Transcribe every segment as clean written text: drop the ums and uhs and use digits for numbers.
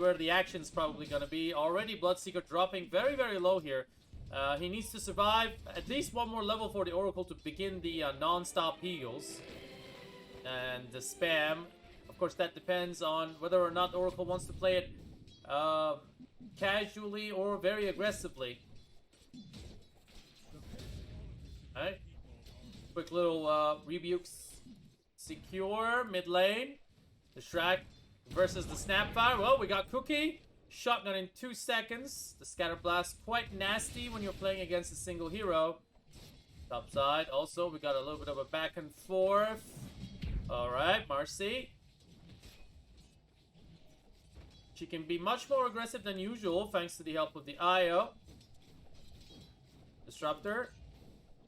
where the action's probably gonna be. Already Bloodseeker dropping very, very low here. He needs to survive at least one more level for the Oracle to begin the non-stop heals. And the spam. Of course, that depends on whether or not Oracle wants to play it casually or very aggressively. Alright. Quick little rebukes. Secure mid lane. The Leshrac versus the Snapfire. Well, we got Cookie. Shotgun in 2 seconds. The Scatter Blast quite nasty when you're playing against a single hero. Top side. Also, we got a little bit of a back and forth. Alright, Marcy. She can be much more aggressive than usual thanks to the help of the IO. Disruptor.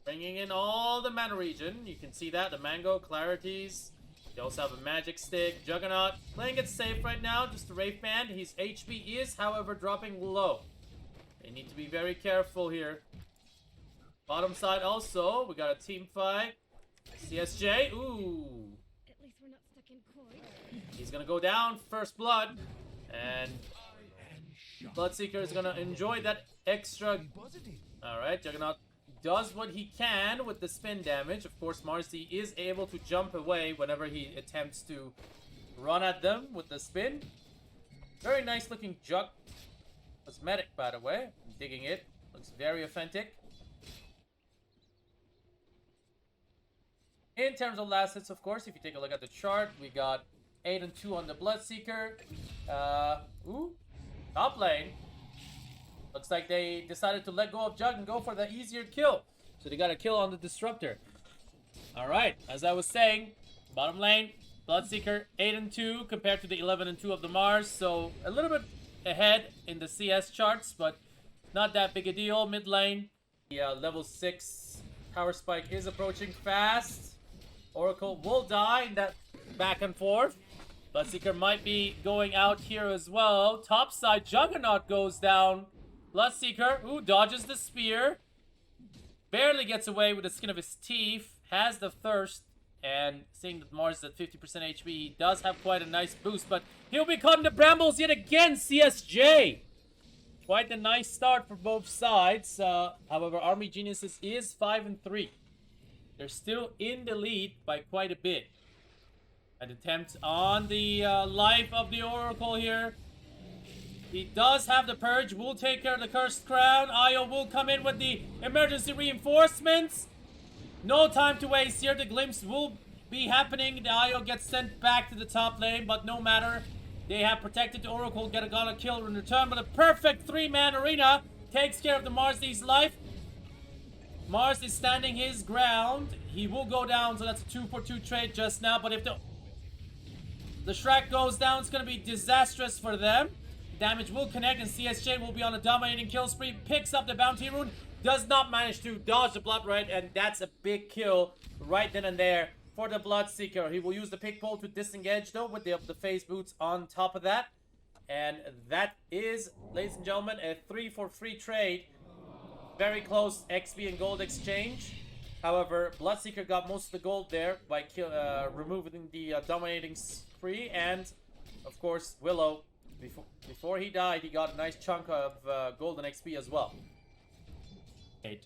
Bringing in all the mana regen. You can see that. The Mango, Clarities. They also have a Magic Stick. Juggernaut playing it safe right now. Just a Wraith Band. His HP is, however, dropping low. They need to be very careful here. Bottom side also. We got a team fight. CSJ. Ooh. At least we're not stuck in court. He's gonna go down. First blood. And Bloodseeker is gonna enjoy that extra. Alright, Juggernaut does what he can with the spin damage. Of course, Marcy is able to jump away whenever he attempts to run at them with the spin. Very nice looking Jug cosmetic, by the way. I'm digging it. Looks very authentic. In terms of last hits, of course, if you take a look at the chart, we got 8 and 2 on the Bloodseeker. Top lane. Looks like they decided to let go of Jug and go for the easier kill. So they got a kill on the Disruptor. Alright, as I was saying, bottom lane, Bloodseeker 8 and 2 compared to the 11 and 2 of the Mars. So a little bit ahead in the CS charts, but not that big a deal. Mid lane, the level 6 power spike is approaching fast. Oracle will die in that back and forth. Bloodseeker might be going out here as well. Top side, Juggernaut goes down. Bloodseeker, ooh, dodges the spear. Barely gets away with the skin of his teeth. Has the thirst. And seeing that Mars is at 50% HP, he does have quite a nice boost. But he'll be caught in the brambles yet again, CSJ. Quite a nice start for both sides. However, Army Geniuses is 5 and 3. They're still in the lead by quite a bit. An attempt on the life of the Oracle here. He does have the Purge. Will take care of the Cursed Crown. Io will come in with the emergency reinforcements. No time to waste here. The glimpse will be happening. The Io gets sent back to the top lane, but no matter. They have protected the Oracle. Got a kill in return, but a perfect 3-man arena takes care of the Marsy's life. Mars is standing his ground. He will go down, so that's a 2-for-2 trade just now. But if the Leshrac goes down, it's going to be disastrous for them. Damage will connect, and CSJ will be on a dominating kill spree. Picks up the bounty rune. Does not manage to dodge the blood red, and that's a big kill right then and there for the Bloodseeker. He will use the pick pole to disengage, though, with the phase boots on top of that. And that is, ladies and gentlemen, a 3-for-3 trade. Very close XP and gold exchange. However, Bloodseeker got most of the gold there by removing the dominating spree. And, of course, Willow, before he died, he got a nice chunk of golden XP as well. 8.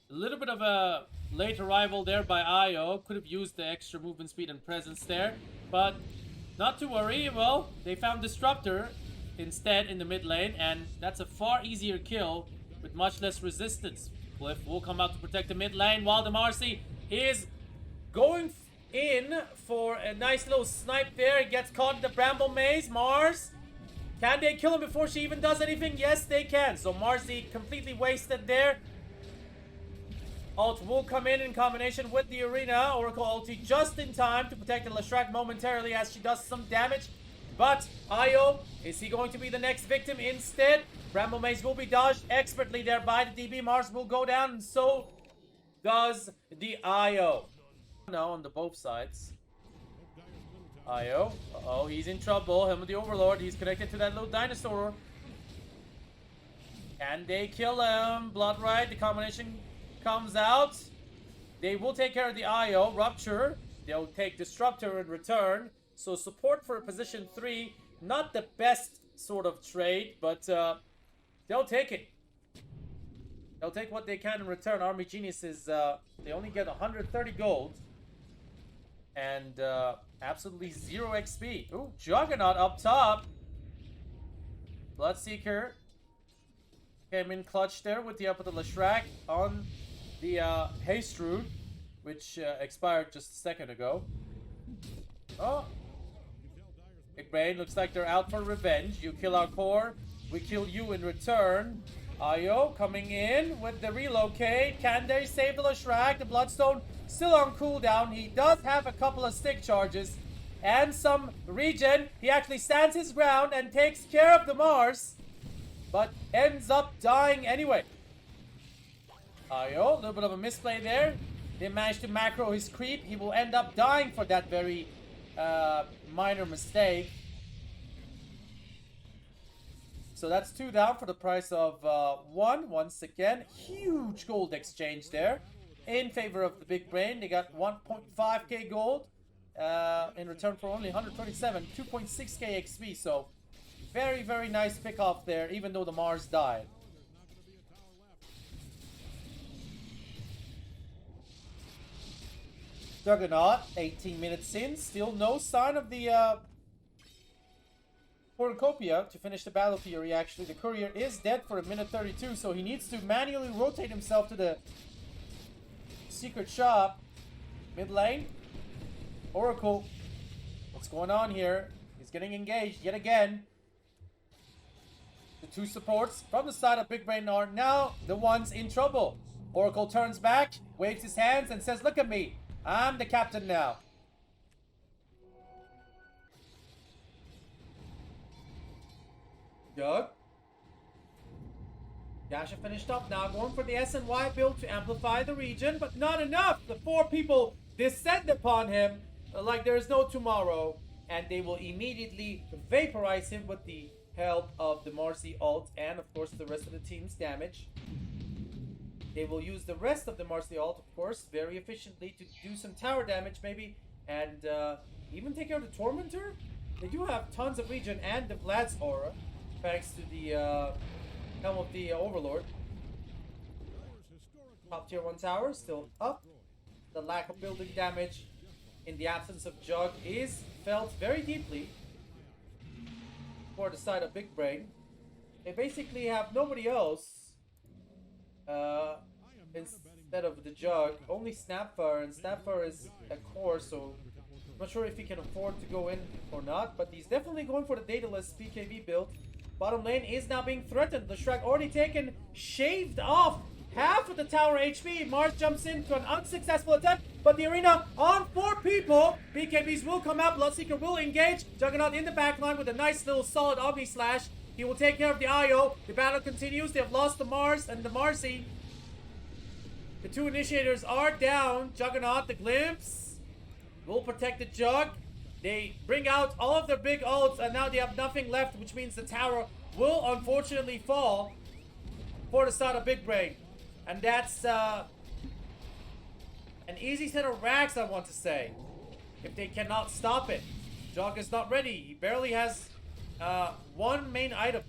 A little bit of a late arrival there by Io. Could have used the extra movement speed and presence there. But not to worry. Well, they found Disruptor instead in the mid lane. And that's a far easier kill with much less resistance. Cliff will come out to protect the mid lane while the Marcy is going in for a nice little snipe there. He gets caught in the Bramble Maze. Mars, can they kill him before she even does anything? Yes, they can. So Marcy completely wasted there. Ult will come in combination with the arena. Oracle ulti just in time to protect the Leshrac momentarily as she does some damage. But Io, is he going to be the next victim instead? Bramble Maze will be dodged expertly there by the DB. Mars will go down, and so does the Io. Now on the both sides. Io, uh-oh, he's in trouble. Him with the Overlord. He's connected to that little dinosaur. Can they kill him? Blood Ride, the combination comes out. They will take care of the Io. Rupture. They'll take Disruptor in return. So support for position 3, not the best sort of trade, but they'll take it. They'll take what they can in return. Army Geniuses, they only get 130 gold. And absolutely 0 XP. Ooh, Juggernaut up top. Bloodseeker came in clutch there with the up of the Leshrac on the Haste Root, which expired just a second ago. Oh. Big Brain, looks like they're out for revenge. You kill our core, we kill you in return. Ayo coming in with the relocate. Can they save the Leshrac? The Bloodstone still on cooldown. He does have a couple of stick charges and some regen. He actually stands his ground and takes care of the Mars, but ends up dying anyway. Ayo, a little bit of a misplay there. They managed to macro his creep. He will end up dying for that very minor mistake. So that's 2 down for the price of 1. Once again, huge gold exchange there in favor of the Big Brain. They got 1.5k gold in return for only 127, 2.6k XP. So very, very nice pick off there, even though the Mars died. Juggernaut, 18 minutes in, still no sign of the Cornucopia to finish the Battle Fury. Actually, the Courier is dead for 1:32, so he needs to manually rotate himself to the secret shop. Mid lane, Oracle, what's going on here? He's getting engaged yet again. The 2 supports from the side of Big Brain are now the ones in trouble. Oracle turns back, waves his hands, and says, "Look at me. I'm the captain now." Doug. Dasha finished up now, going for the SNY build to amplify the region, but not enough. The 4 people descend upon him like there is no tomorrow, and they will immediately vaporize him with the help of the Marcy ult and, of course, the rest of the team's damage. They will use the rest of the Marcy ult, of course, very efficiently to do some tower damage, maybe, and even take out the Tormentor. They do have tons of regen and the Vlad's aura, thanks to the helm of the Overlord. Top tier 1 tower still up. The lack of building damage in the absence of Jug is felt very deeply for the side of Big Brain. They basically have nobody else instead of the Jug. Only Snapfire, and Snapfire is a core, so I'm not sure if he can afford to go in or not, but he's definitely going for the dataless PKV build. Bottom lane is now being threatened. Leshrac already taken, shaved off half of the tower HP. Mars jumps into an unsuccessful attempt, but the arena on 4 people. BKBs will come out. Bloodseeker will engage. Juggernaut in the backline with a nice little solid Omni Slash. He will take care of the IO. The battle continues. They have lost the Mars and the Marcy. The 2 initiators are down. Juggernaut, the glimpse, will protect the Jug. They bring out all of their big ults, and now they have nothing left, which means the tower will unfortunately fall for the side of Big Brain. And that's an easy set of racks, I want to say, if they cannot stop it. Jug is not ready. He barely has 1 main item.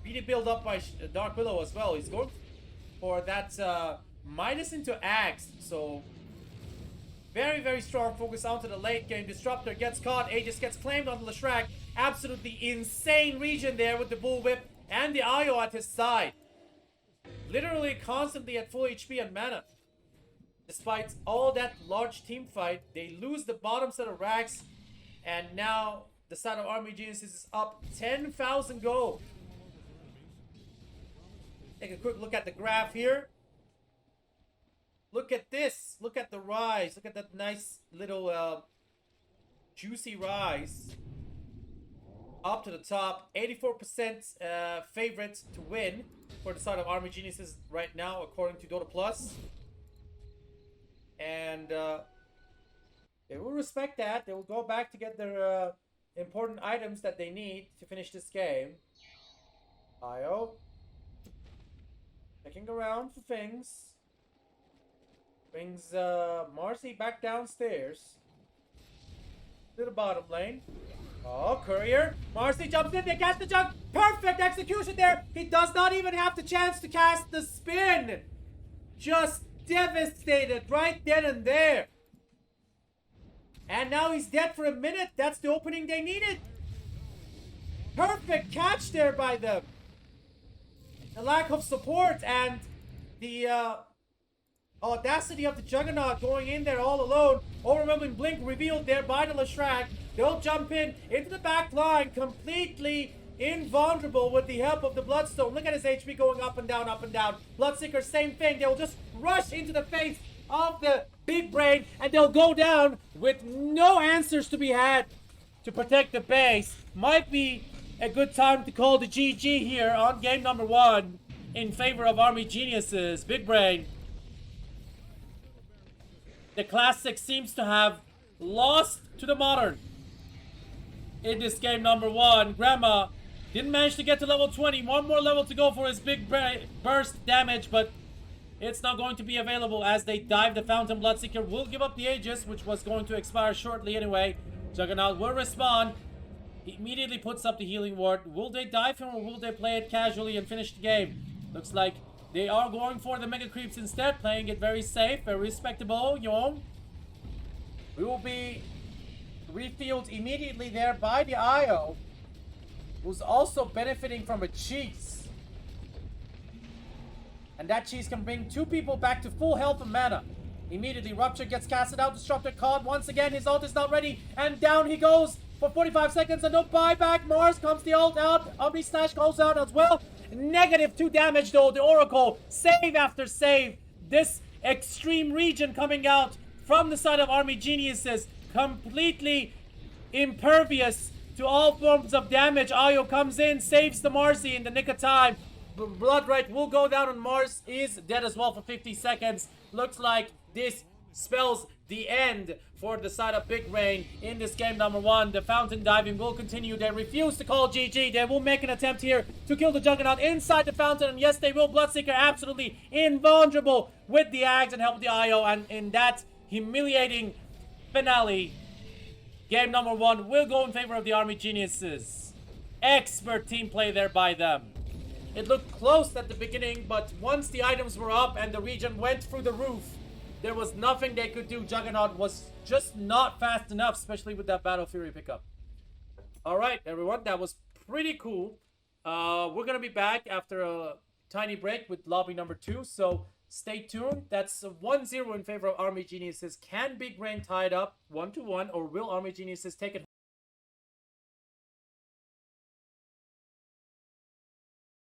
Really build up by Dark Willow as well. He's going for that minus into Axe, so very, very strong focus onto the late game. Disruptor gets caught, Aegis gets claimed on Leshrac. Absolutely insane region there with the Bullwhip and the IO at his side. Literally constantly at full HP and mana. Despite all that large team fight, they lose the bottom set of racks, and now the side of Army Geniuses is up 10,000 gold. Take a quick look at the graph here. Look at this. Look at the rise. Look at that nice little juicy rise. Up to the top. 84% favorite to win for the side of Army Geniuses right now, according to Dota Plus. And they will respect that. They will go back to get their important items that they need to finish this game. IO. Checking around for things. Brings Marcy back downstairs to the bottom lane. Oh, Courier. Marcy jumps in. They cast the jug. Perfect execution there. He does not even have the chance to cast the spin. Just devastated right then and there. And now he's dead for a minute. That's the opening they needed. Perfect catch there by them. The lack of support and the audacity of the Juggernaut going in there all alone. Overwhelming blink revealed there by the Leshrac. They'll jump in into the back line, completely invulnerable with the help of the Bloodstone. Look at his HP going up and down, up and down. Bloodseeker, same thing. They will just rush into the face of the big brain, and they'll go down with no answers to be had to protect the base. Might be a good time to call the GG here on game number 1 in favor of Army Geniuses. Big Brain. The classic seems to have lost to the modern in this game number 1. Grandma didn't manage to get to level 20. One more level to go for his big burst damage, but it's not going to be available as they dive the Fountain. Bloodseeker will give up the Aegis, which was going to expire shortly anyway. Juggernaut will respond. He immediately puts up the healing ward. Will they dive him or will they play it casually and finish the game? Looks like they are going for the Mega Creeps instead, playing it very safe, very respectable. Yom. We will be refueled immediately there by the IO, who's also benefiting from a cheese. And that cheese can bring 2 people back to full health and mana. Immediately, Rupture gets casted out. Disruptor caught once again. His ult is not ready. And down he goes for 45 seconds. And no buyback. Mars comes the ult out. Omni Slash goes out as well. -2 damage though. The Oracle, save after save. This extreme region coming out from the side of Army Geniuses. Completely impervious to all forms of damage. Ayo comes in, saves the Marcy in the nick of time. Bloodright will go down and Mars is dead as well for 50 seconds. Looks like this spells the end for the side of Big Rain in this game number 1. The fountain diving will continue. They refuse to call GG. They will make an attempt here to kill the Juggernaut inside the fountain. And yes, they will. Bloodseeker absolutely invulnerable with the Ags and help the IO. And in that humiliating finale, game number 1 will go in favor of the Army Geniuses. Expert team play there by them. It looked close at the beginning, but once the items were up and the region went through the roof, there was nothing they could do. Juggernaut was just not fast enough, especially with that Battle Fury pickup. Alright, everyone, that was pretty cool. We're going to be back after a tiny break with lobby number 2, so stay tuned. That's 1-0 in favor of Army Geniuses. Can Big Brain tie it up 1-1, or will Army Geniuses take it